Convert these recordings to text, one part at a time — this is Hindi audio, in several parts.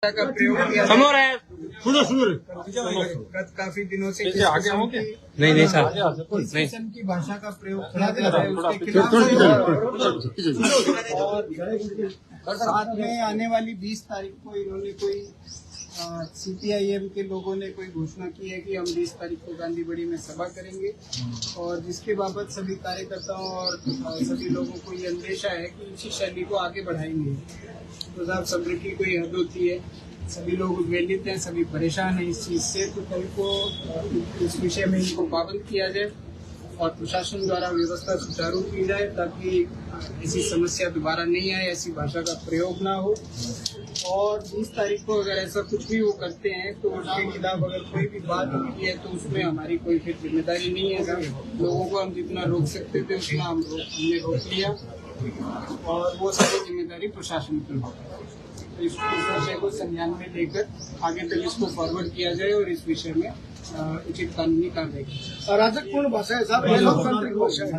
का प्रयोग किया गत काफी दिनों से नहीं सर किस्म की भाषा का प्रयोग किया जा रहा है उसके खिलाफ। और साथ में आने वाली 20 तारीख को इन्होंने कोई CPIM के लोगों ने कोई घोषणा की है कि हम 20 तारीख को गांधी बड़ी में सभा करेंगे और जिसके बाबत सभी कार्यकर्ताओं और सभी लोगों को ये अंदेशा है कि इसी शैली को आगे बढ़ाएंगे। तो साहब सब्र की कोई हद होती है, सभी लोग उद्वेलित हैं, सभी परेशान हैं इस चीज से। तो कल को इस विषय में इनको पाबंद किया जाए और प्रशासन द्वारा व्यवस्था सुचारू की जाए ताकि ऐसी समस्या दोबारा नहीं आए, ऐसी भाषा का प्रयोग ना हो। और 20 तारीख को अगर ऐसा कुछ भी वो करते हैं तो उसके खिलाफ अगर कोई भी बात होती है तो उसमें हमारी कोई फिर जिम्मेदारी नहीं है। लोगों को हम जितना रोक सकते थे उतना हमने रोक लिया और वो सारी जिम्मेदारी प्रशासन की है। तो इस विषय को संज्ञान में लेकर आगे तक इसको फॉरवर्ड किया जाए और इस विषय में उचित कानूनी कार्रवाई की जाए। अराजकपूर्ण भाषा है साहब, लोकतांत्रिक भाषा है।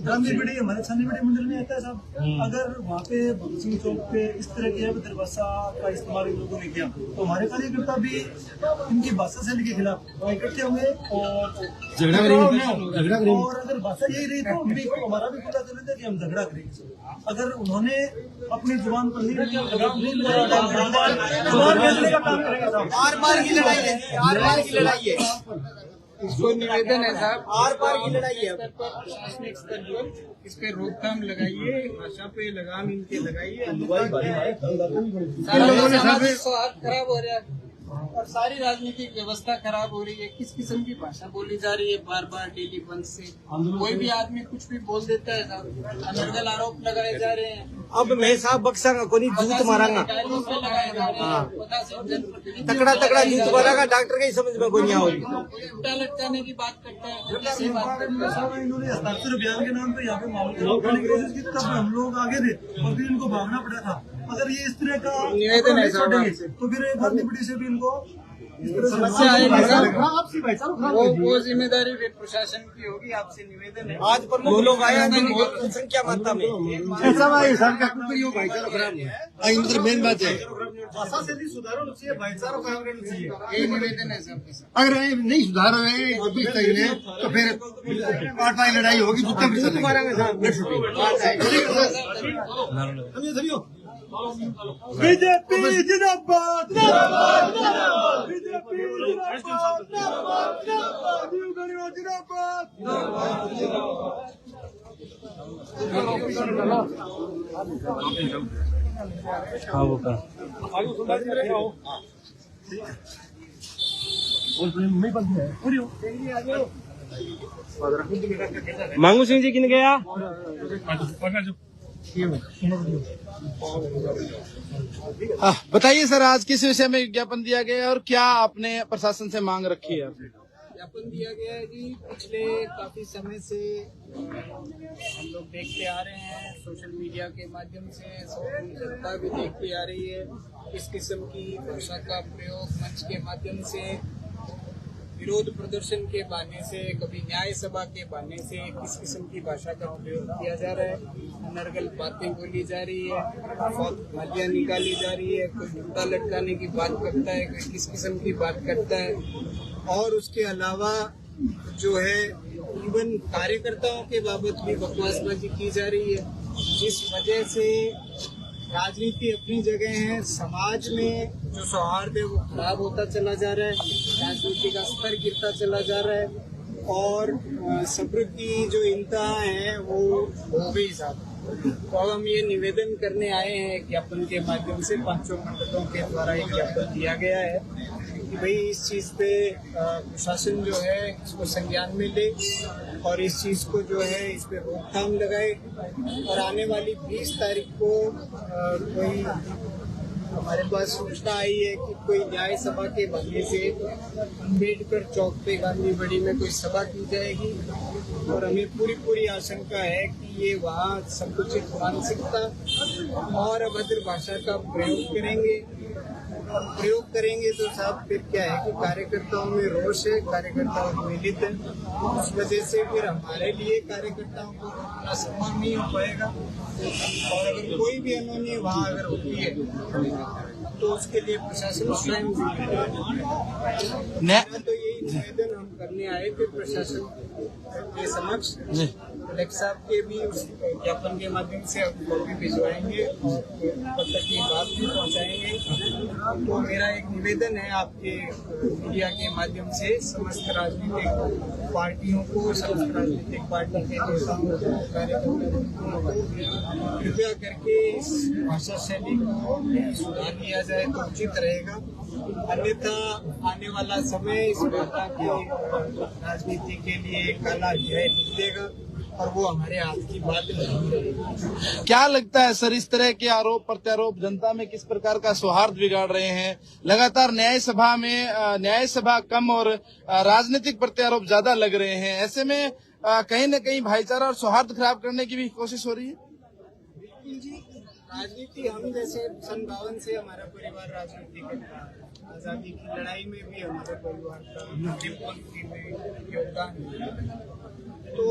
गांधी बड़ी हमारे छानीबड़ी मंडल में आता है साहब। अगर वहाँ पे भगत सिंह चौक पे इस तरह की अभद्र भाषा का इस्तेमाल इन लोगों ने किया तो हमारे कार्यकर्ता भी इनकी भाषा शैली के खिलाफ इकट्ठे हुए और झगड़ा करेंगे। और अगर भाषा यही रही तो भी हमारा भी खुला कर देते कि हम झगड़ा करेंगे। अगर उन्होंने अपनी जुबान पर नहीं का काम करेंगे। आर पार की लड़ाई है, आर पार की लड़ाई है। इसको निवेदन है साहब, आर पार की लड़ाई है। प्रशासनिक स्तर पर इस पे रोकथाम लगाइए, भाषा पे लगाम इनके लगाइए। स्वास्थ्य खराब हो रहा है और सारी राजनीतिक व्यवस्था खराब हो रही है। किस किस्म की भाषा बोली जा रही है बार बार डेली बंद से। कोई भी आदमी कुछ भी बोल देता है साहब, अनर्गल आरोप लगाए जा रहे हैं। अब मैं साहब बक्सांगा कोई जूत मारांगा, तकड़ा तकड़ा जूत मारांगा, डॉक्टर का ही समझ में कोई नहीं आ रही। उल्टा लटकाने की बात करता है। इन्होंने हस्ताक्षर अभियान के नाम पे यहाँ पे मामले तब हम लोग आगे थे और फिर इनको भागना पड़ा था। अगर ये इस तरह का निवेदन है तो फिर गांधी बड़ी से भी इनको समस्या आएगी। वो जिम्मेदारी प्रशासन की होगी। आपसे निवेदन है, आज प्रमुख लोग आए बहुत संख्या मात्रा में मतलब मेन बात है भाषा शैली सुधारो चाहिए, भाईचारा कायम रहना चाहिए। यही निवेदन है सबके साथ। अगर नहीं सुधार रहे तो फिर पार्ट लड़ाई होगी। बीजेपी जिंदाबाद, बीजेपी मांगू सिंह जी किन गया। बताइए सर, आज किस विषय में विज्ञापन दिया गया है और क्या आपने प्रशासन से मांग रखी है? ज्ञापन दिया गया है जी, पिछले काफी समय से हम लोग देखते आ रहे हैं, सोशल मीडिया के माध्यम से जनता भी देखती आ रही है इस किस्म की भाषा का प्रयोग मंच के माध्यम से, विरोध प्रदर्शन के बहाने से, कभी न्याय सभा के बहाने से किस किस्म की भाषा का प्रयोग किया जा रहा है। अनर्गल बातें बोली जा रही है, गालियां निकाली जा रही है, कोई उल्टा लटकाने की बात करता है, कोई किस किस्म की बात करता है। और उसके अलावा जो है इवन कार्यकर्ताओं के बाबत भी बकवासबाजी की जा रही है, जिस वजह से राजनीति अपनी जगह है, समाज में जो सौहार्द है वो खराब होता चला जा रहा है, राजनीति का स्तर गिरता चला जा रहा है और सब्र की जो इंतहा है वो हो गई साहब। तो अब हम ये निवेदन करने आए हैं ज्ञापन के माध्यम से, 5 मंडलों के द्वारा एक ज्ञापन दिया गया है कि भाई इस चीज़ पे प्रशासन जो है इसको संज्ञान में ले और इस चीज़ को जो है इस पे रोकथाम लगाए। और आने वाली 20 तारीख को कोई हमारे पास सूचना आई है कि कोई न्याय सभा के बहाने से अम्बेडकर चौक पे गांधी बड़ी में कोई सभा की जाएगी और हमें पूरी आशंका है कि ये वहाँ संकुचित मानसिकता और अभद्र भाषा का प्रयोग करेंगे प्रयोग करेंगे तो साहब फिर क्या है कि कार्यकर्ताओं में रोष है, कार्यकर्ताओं मिलित है, उस वजह से फिर हमारे लिए कार्यकर्ताओं को रोकना संभव नहीं हो पाएगा। और अगर कोई भी अनहोनी वहाँ अगर होती है तो उसके लिए प्रशासन स्वयं तो यही निवेदन हम करने आए थे प्रशासन के समक्ष। कलेक्टर साहब के भी उस ज्ञापन के माध्यम से कॉपी भिजवाएंगे, पत्र की बात भी पहुंचाएंगे। तो मेरा एक निवेदन है आपके मीडिया के माध्यम से समस्त राजनीतिक पार्टियों को, समस्त राजनीतिक पार्टी के नेताओं को, कार्यकर्ताओं को कृपया करके इस भाषा शैली को सुधार लिया जाए तो उचित रहेगा। अन्यथा आने वाला समय इस प्रकार की राजनीति के लिए काला अध्याय लिख देगा और वो हमारे हाथ की बात नहीं रहेगी। क्या लगता है सर, इस तरह के आरोप प्रत्यारोप जनता में किस प्रकार का सौहार्द बिगाड़ रहे हैं? लगातार न्याय सभा में न्याय सभा कम और राजनीतिक प्रत्यारोप ज्यादा लग रहे हैं। ऐसे में कहीं न कहीं भाईचारा और सौहार्द खराब करने की भी कोशिश हो रही है। बिल्कुल जी, राजनीति हम जैसे सन 52 से हमारा परिवार राजनीति करता है। आजादी की लड़ाई में भी हमारे परिवार का में योगदान है। तो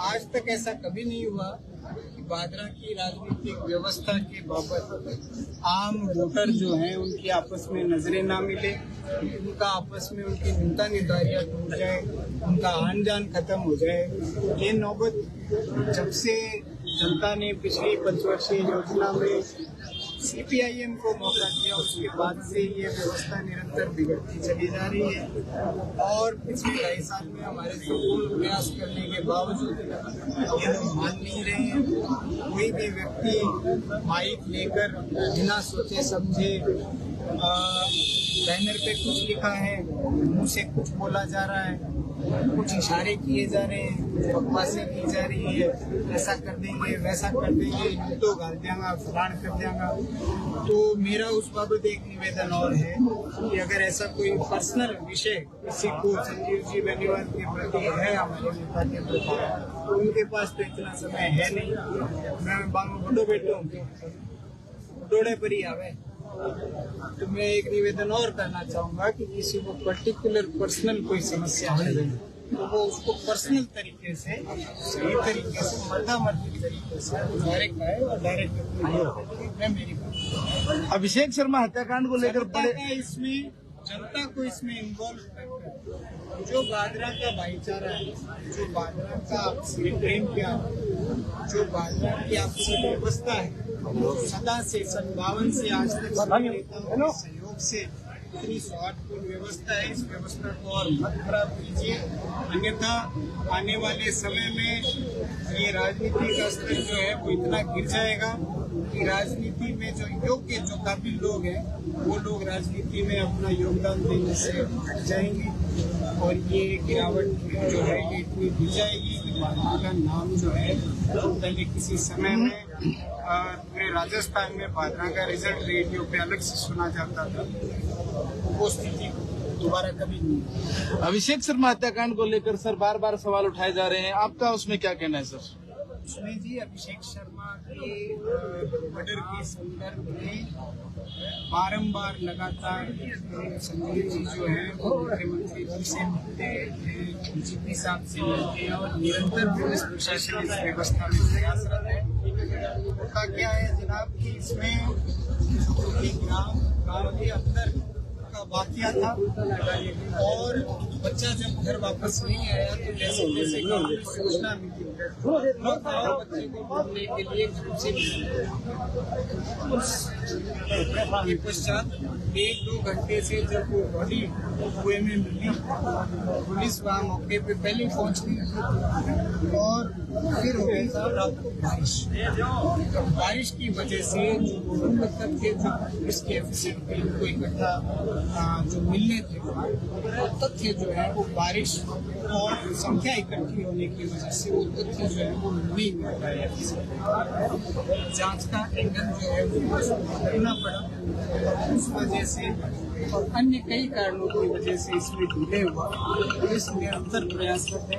आज तक ऐसा कभी नहीं हुआ कि भादरा की राजनीतिक व्यवस्था के बाबत आम वोटर जो हैं उनकी आपस में नजरें ना मिले, उनका आपस में उनकी न्यूनता निर्धारियां टूट जाए, उनका आन जान खत्म हो जाए। ये नौबत जब से जनता ने पिछली 5 वर्षीय योजना में CPIM को मौका दिया, उसके बाद से ये व्यवस्था निरंतर बिगड़ती चली जा रही है। और पिछले 2.5 साल में हमारे संपूर्ण प्रयास करने के बावजूद ये लोग मान नहीं रहे हैं। कोई भी व्यक्ति माइक लेकर बिना सोचे समझे बैनर पे कुछ लिखा है, मुंह से कुछ बोला जा रहा है, कुछ इशारे किए जा रहे हैं, बकवासें की जा रही है, ऐसा कर देंगे वैसा कर देंगे, तो गाल देंगा फलान कर देंगा। तो मेरा उस बाबत एक निवेदन और है कि अगर ऐसा कोई पर्सनल विषय किसी को संजीव जी बेनीवाल के प्रति है, हमारे नेता के प्रति, तो उनके पास तो इतना समय है नहीं। मैं बांगो बड़ो बेटो डोड़े पर ही आवे। तो मैं एक निवेदन और करना चाहूंगा कि किसी को पर्टिकुलर पर्सनल कोई समस्या है तो वो उसको पर्सनल तरीके से, सही तरीके से, मर्दामर्दी तरीके से डायरेक्ट आए और डायरेक्ट मैं मेरी अभिषेक शर्मा हत्याकांड को लेकर इसमें जनता को इसमें इन्वॉल्व करके जो भादरा का भाईचारा है, जो भादरा का आपसी प्रेम प्यार, जो भादरा की आपसी व्यवस्था है, सदा से सन 52 से आज तक नेताओं के सहयोग से इतनी सौहार्दपूर्ण व्यवस्था है। इस व्यवस्था को और मत खराब कीजिए, अन्यथा आने वाले समय में ये राजनीति का स्तर जो है वो इतना गिर जाएगा कि राजनीति में जो योग्य, जो काबिल लोग हैं, वो लोग राजनीति में अपना योगदान देने से हट जाएंगे और ये गिरावट जो है ये इतनी गिर जाएगी कि भाजपा का नाम जो है पहले किसी समय में पूरे राजस्थान में भादरा का रिजल्ट रेडियो पे अलग से सुना जाता था, वो स्थिति दोबारा कभी नहीं। अभिषेक शर्मा हत्याकांड को लेकर सर बार बार सवाल उठाए जा रहे हैं, आपका उसमें क्या कहना है सर? उसमें जी अभिषेक शर्मा के मर्डर के संदर्भ में बारंबार लगातार संजय जी जो है वो मुख्यमंत्री जी से मिलते हैं, DGP साहब से मिलते हैं और निरंतर पुलिस प्रशासन इस व्यवस्था में प्रयासरत है। होता क्या है जनाब कि इसमें गांव के अंदर का वाकया था और बच्चा जब घर वापस नहीं आया तो जैसे जैसे सूचना मिली बच्चे को ढूंढने के लिए घर से के पश्चात 1-2 घंटे से जब वो बॉडी कुएं में मिली, पुलिस वहाँ मौके पे पहले पहुंच गई और फिर हो गई रात को बारिश की वजह से जो तथ्य जो पुलिस के ऑफिसर थे उनको इकट्ठा जो मिलने थे वो तथ्य जो है वो बारिश और संख्या इकट्ठी होने की वजह से वो तथ्य जो है वो नहीं मिल पाया। जांच का एंगल जो है वो पूर्ण पड़ा, उस वजह से और अन्य कई कारणों की वजह से इसमें डिले हुआ। पुलिस निरंतर प्रयासरत है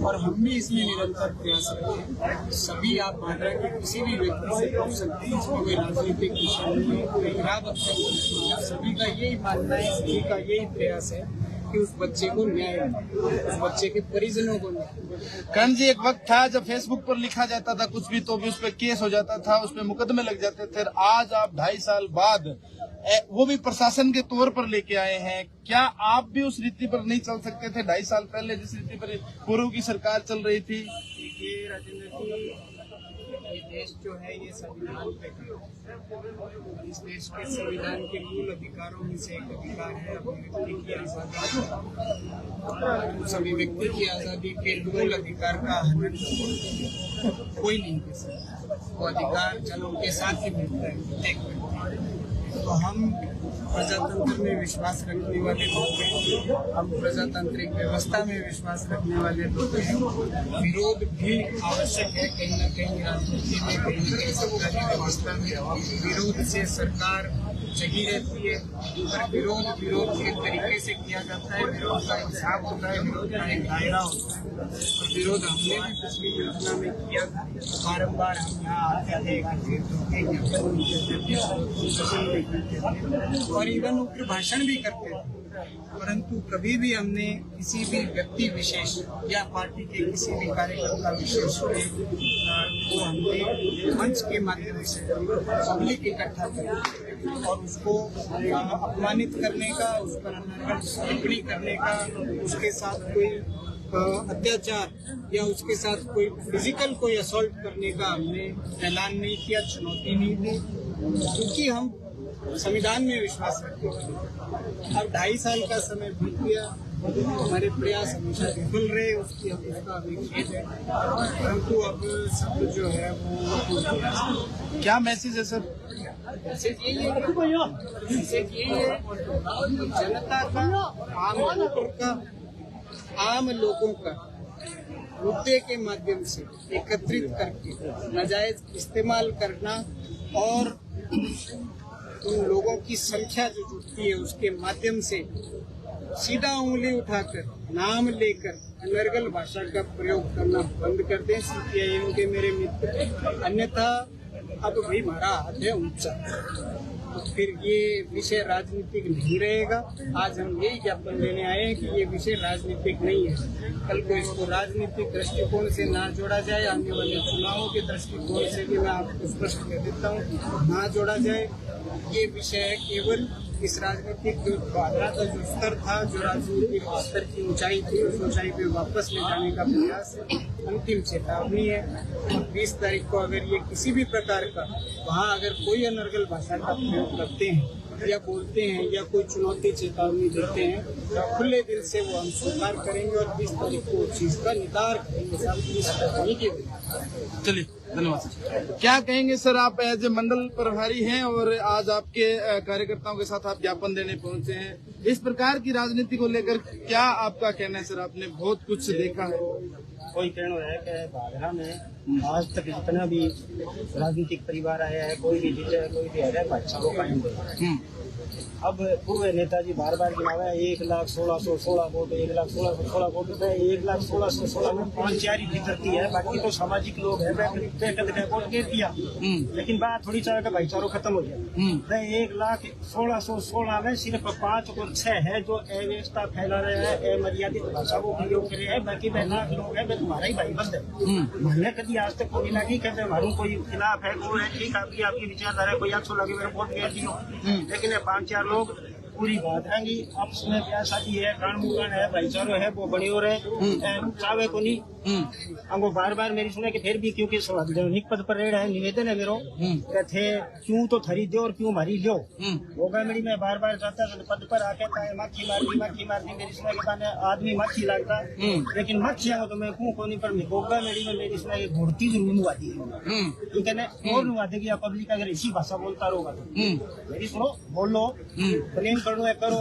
और हम भी इसमें निरंतर प्रयासरत हैं। सभी आप भाजपा के किसी भी व्यक्ति से पूछ सकते हैं, इसमें कोई राजनीतिक विषय नहीं है, कोई गिरावट नहीं है। सभी का यही मानना है, सभी का यही प्रयास है कि उस बच्चे को न्याय मिले, उस बच्चे के परिजनों को न्याय मिले। करण जी, एक वक्त था जब फेसबुक पर लिखा जाता था कुछ भी तो भी उस पर केस हो जाता था, उस पर मुकदमे लग जाते थे। आज आप 2.5 साल बाद वो भी प्रशासन के तौर पर लेके आए हैं। क्या आप भी उस रीति पर नहीं चल सकते थे 2.5 साल पहले जिस रीति पर पूर्व की सरकार चल रही थी? देखिए राजेंद्र जी, ये देश जो है ये संविधान पे है। इस देश के संविधान के मूल अधिकारों में से एक अधिकार है अपने व्यक्ति की आजादी। तो सभी व्यक्ति की आजादी के मूल अधिकार का हनन कोई नहीं कर सकता। वो अधिकार चलो उनके साथ ही मिलता है। तो हम प्रजातंत्र में विश्वास रखने वाले लोग हैं, हम प्रजातांत्रिक व्यवस्था में विश्वास रखने वाले लोग हैं। विरोध भी आवश्यक है, कहीं न कहीं राजनीति में, कहीं न कहीं सरकारी व्यवस्था में विरोध से सरकार जगी रहती है। पर विरोध के तरीके से किया जाता है, विरोध का हिसाब होता है, विरोध का एक दायरा होता है। और विरोध हमने भी पिछली योजना में किया था। बारम्बार हम यहाँ आते थे, और इवन उग्र भाषण भी करते थे, परंतु कभी भी हमने किसी भी व्यक्ति विशेष या पार्टी के किसी भी कार्यकर्ता विशेष को हमने मंच के माध्यम से पब्लिक इकट्ठा कर और उसको अपमानित करने का, उस पर अनर्गल टिप्पणी करने का, उसके साथ कोई अत्याचार या उसके साथ कोई फिजिकल कोई असॉल्ट करने का हमने ऐलान नहीं किया, चुनौती नहीं दी, क्योंकि हम संविधान में विश्वास रखते हैं। अब 2.5 साल का समय बीत गया, हमारे प्रयास हमेशा विफल रहे, उसकी हम इसका अभी खेद है, परंतु अब सब जो है वो क्या मैसेज है सर? मैसेज यही है जनता का, आम लोगों का मुद्दे के माध्यम से एकत्रित करके नाजायज इस्तेमाल करना और उन लोगों की संख्या जो जुटती है उसके माध्यम से सीधा उंगली उठाकर नाम लेकर अनर्गल भाषा का प्रयोग करना बंद कर दें सीपीआईएम के मेरे मित्र, अन्यथा अब भी हमारा हाथ है ऊंचा। तो फिर ये विषय राजनीतिक नहीं रहेगा। आज हम यही ज्ञापन देने आए हैं कि ये विषय राजनीतिक नहीं है। कल को इसको राजनीतिक दृष्टिकोण से ना जोड़ा जाए, आने वाले चुनावों के दृष्टिकोण से भी मैं आपको स्पष्ट कर देता हूँ, ना जोड़ा जाए। ये विषय है केवल इस राजनीतिक बाधा का जो स्तर था, जो राजनीतिक स्तर की ऊंचाई थी, उस ऊंचाई पे वापस ले जाने का प्रयास है। अंतिम चेतावनी है। 20 तारीख को अगर ये किसी भी प्रकार का वहाँ अगर कोई अनर्गल भाषा का प्रयोग करते हैं या बोलते हैं या कोई चुनौती चेतावनी देते हैं, तो खुले दिल से वो हम स्वीकार करेंगे और 20 तारीख को उस चीज का निदार करेंगे। चलिए, धन्यवाद सर। क्या कहेंगे सर, आप एज ए मंडल प्रभारी हैं और आज आपके कार्यकर्ताओं के साथ आप ज्ञापन देने पहुंचे हैं, इस प्रकार की राजनीति को लेकर क्या आपका कहना है सर? आपने बहुत कुछ देखा है। कोई कहना है कि भागरा में आज तक जितना भी राजनीतिक परिवार आया है, कोई भी जीते है, कोई भी है, भाषा को कायम दे। अब पूर्व नेताजी बार बार गिनावा है 1,16,16 वोट, 1,16,16 वोट है, 1,16,16 में 5-4 ही जीतती है, बाकी तो सामाजिक लोग है वोट दे दिया। लेकिन बात थोड़ी चाहे भाईचारो खत्म हो गया। 1,16,16 में सिर्फ 5 और 6 है जो अव्यवस्था फैला रहे हैं, अमर्यादित भाषा को प्रयोग करे है। बाकी 2 लाख लोग है, तुम्हारा ही भाई बंद है। मैंने कभी आज तक कोई नहीं कहते हमारे कोई खिलाफ है, वो है ठीक, आपकी विचारधारा कोई 100 लगे मेरे वोट दे दियो। लेकिन 5-4 लोग पूरी बात है आपस में ब्याह शादी है, कान मुकान है, भाईचारो है, वो बड़ी हो रहे चावे को नहीं। हमको बार बार मेरी सुने कि फिर भी क्योंकि निक पद पर रह है, निवेदन है मेरो थे क्यों तो थरी दो और क्यों मारी लो। वो गए मेरी मैं बार बार जाता पद पर आके मक्खी मारती मेरी सुने के बाद आदमी मक्खी लगता, लेकिन मक्खी आगे तो मैं क्यों कोनी पर गोगा मेरी में मेरी सुने घोड़ती जरूर नुआती है, ठीक है ना, और नुआ देगी। पब्लिक अगर इसी भाषा बोलता रहोगा तो मेरी सुनो, बोलो, प्रेम करो है करो,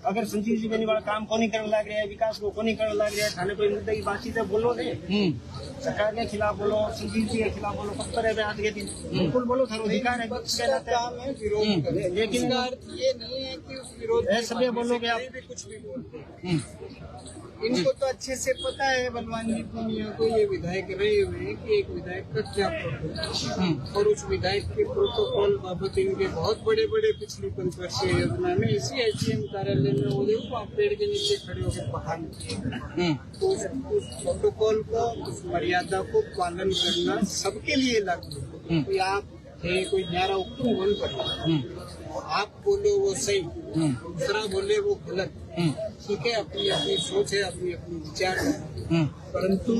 अगर संजीव जी बेनीवाल काम को नहीं करने लग रहे हैं, विकास को नहीं करने लग रहे हैं, थाने कोई मुद्दे की बातचीत है, बोलो नहीं, सरकार के खिलाफ बोलो, संजीव जी के खिलाफ बोलो, कब पर आज के दिन बिल्कुल बोलो, थारो अधिकार है, लेकिन ये नहीं है कि उस विरोध में सभी बोलोगे आप भी कुछ भी बोलते हैं। इनको तो अच्छे से पता है बलवान जी पूनिया को, ये विधायक रहे हुए हैं कि एक विधायक का क्या प्रोटोकॉल है, और उस विधायक के प्रोटोकॉल बाबत इनके बहुत बड़े बड़े पिछली पंचवर्षीय योजना में इसी एचएम कार्यालय में हो रहे को आप पेड़ के नीचे खड़े होकर पठान किए। तो उस प्रोटोकॉल को, उस मर्यादा को पालन करना सबके लिए लागू है। कोई आप थे, कोई न्यारा हुक्म बोल पड़े, आप बोलो वो सही, दूसरा बोले वो गलत, ठीक है, अपनी अपनी सोच है, अपनी अपनी विचार है, परंतु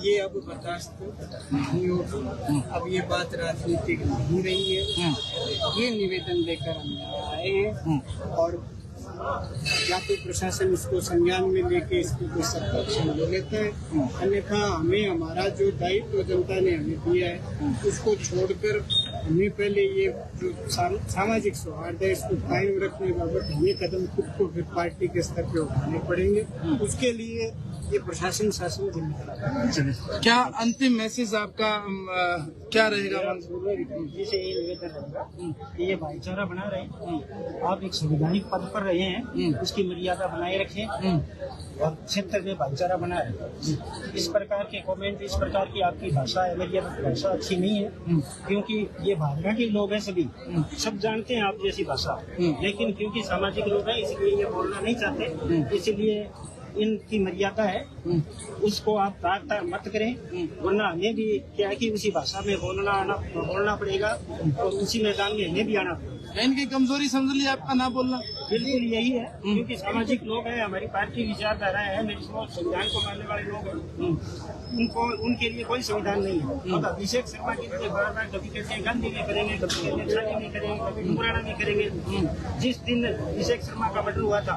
ये अब बर्दाश्त नहीं होगी। अब ये बात राजनीतिक नहीं रही है, ये निवेदन लेकर हम आए हैं, और या तो प्रशासन इसको संज्ञान में लेके इसको कोई सख्त एक्शन ले लेता है, अन्यथा हमें हमारा जो दायित्व जनता ने हमें दिया है उसको छोड़कर हमें पहले ये जो सामाजिक सौहार्द है इसको कायम रखने बाबत हमें कदम खुद को फिर पार्टी के स्तर पे उठाने पड़ेंगे। उसके लिए ये प्रशासन शासन जिम्मेदार। क्या अंतिम मैसेज आपका क्या रहेगा मंसूर? जैसे ये निवेदन रहेगा कि ये भाईचारा बना रहे, आप एक संवैधानिक पद पर रहे हैं, उसकी मर्यादा बनाए रखें और क्षेत्र में भाईचारा बना रहे। इस प्रकार के कमेंट, इस प्रकार की आपकी भाषा है, मेरी भाषा अच्छी नहीं है, क्योंकि ये भावना के लोग हैं, सभी सब जानते हैं आप जैसी भाषा, लेकिन क्योंकि सामाजिक लोग हैं इसलिए ये बोलना नहीं चाहते, इसलिए इनकी मर्यादा है, उसको आप ताक मत करें, वरना हमें भी क्या है कि उसी भाषा में बोलना पड़ेगा और उसी मैदान में हमें भी आना पड़ेगा। इनकी कमजोरी समझ लिया आपका ना बोलना? बिल्कुल यही है, क्योंकि सामाजिक लोग हैं, हमारी पार्टी विचारधारा है, मेरी सोच संविधान को मानने वाले लोग हैं, उनको उनके लिए कोई संविधान नहीं है। अब अभिषेक शर्मा के लिए बार बार कभी कहते हैं गांधी में करेंगे, कभी कहते हैं छाती में करेंगे, कभी डुमराना में करेंगे। जिस दिन अभिषेक शर्मा का मर्डर हुआ था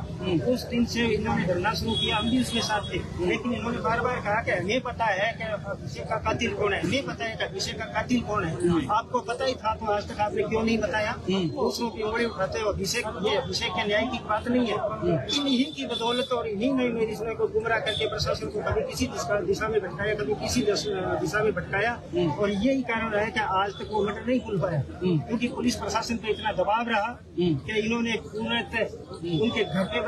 उस दिन से इन्होंने धरना शुरू किया, हम भी उसके साथ थे, लेकिन इन्होंने बार बार कहा कि हमें पता है कि अभिषेक का कातिल कौन है, हमें पता है कि अभिषेक का कातिल कौन है। आपको पता ही था तो आज तक आपने क्यों नहीं बताया? दूसरों की उंगली उठाते हो। अभिषेक के न्याय की बात नहीं है, इन्हीं की बदौलत और इन्हीं ने मेरी समय को गुमराह करके प्रशासन को कभी किसी दिशा में भटकाया, कभी किसी दिशा में भटकाया, और यही कारण रहा है कि आज तक वो मर्डर नहीं खुल पाया, क्योंकि पुलिस प्रशासन पे इतना दबाव रहा कि इन्होंने उनके घर पे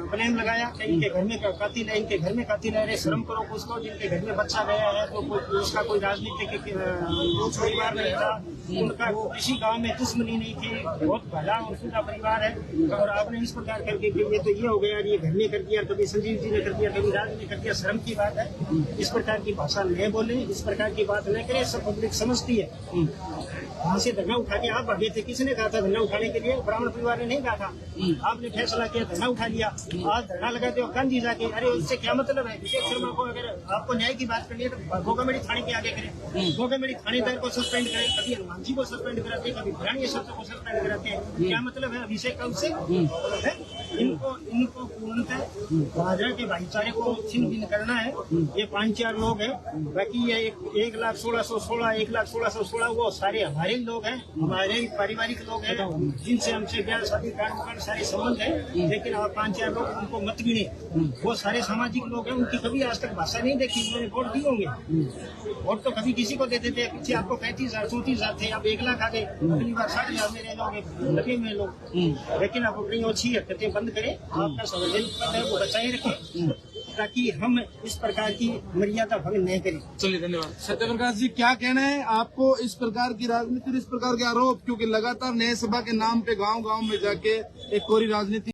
ब्लेम लगाया कि इनके घर में कातिल है, इनके घर में कातिल है। शर्म करो कुछ को, जिनके घर में बच्चा गया है तो उसका कोई राजनीतिक परिवार नहीं था, उनका किसी गांव में दुश्मनी नहीं थी, बहुत भला और सुधा परिवार है, और आपने इस प्रकार करके ये तो ये हो गया, ये घर में कर दिया, कभी संजीव जी ने कर दिया, कभी राज ने कर दिया। शर्म की बात है, इस प्रकार की भाषा न बोले, इस प्रकार की बात न करें, सब पब्लिक समझती है। वहाँ से धरना उठा के आप भागे थे, किसने कहा था धरना उठाने के लिए? ब्राह्मण परिवार ने नहीं कहा था, आपने फैसला किया, धरना उठा लिया। आज धरना लगाते हो गांधी जाके, अरे उससे क्या मतलब है? अभिषेक शर्मा को अगर आपको न्याय की बात करनी है तो गोगामेड़ी थाने के आगे करें, गोगामेड़ी थानेदार को सस्पेंड करें, कभी हनुमान जी को सस्पेंड कराते हैं, कभी भरानी शब्द को सस्पेंड कराते हैं। क्या मतलब है अभिषेक का उससे? इनको पूर्णतः भाजपा के भाईचारे को छिन्न भिन्न करना है। ये 5-4 लोग हैं, बाकी ये 1,16,16 1,16,16 वो सारे हमारे लोग हैं, हमारे पारिवारिक लोग हैं, जिनसे हमसे ब्याह शादी कांड सारे संबंध है, लेकिन आप 5-4 लोग उनको मत गिने, वो सारे सामाजिक लोग हैं, उनकी कभी आज तक भाषा नहीं देखी, उन्होंने वोट दिए होंगे, वोट तो कभी किसी को देते थे, पीछे आपको 35,000 34,000 थे, आप 1 लाख आ गए, अगली बार 60,000 में रह लोगे, लगे में लोग। लेकिन आप अपनी अच्छी हरकतें बंद करें, आपका संवैधानिक पद है वो बचाए रखें, ताकि हम इस प्रकार की मर्यादा भंग नहीं करें। चलिए, धन्यवाद। सत्यप्रकाश जी, क्या कहना है आपको इस प्रकार की राजनीति, इस प्रकार के आरोप, क्योंकि लगातार न्याय सभा के नाम पे गांव-गांव में जाके एक कोरी राजनीति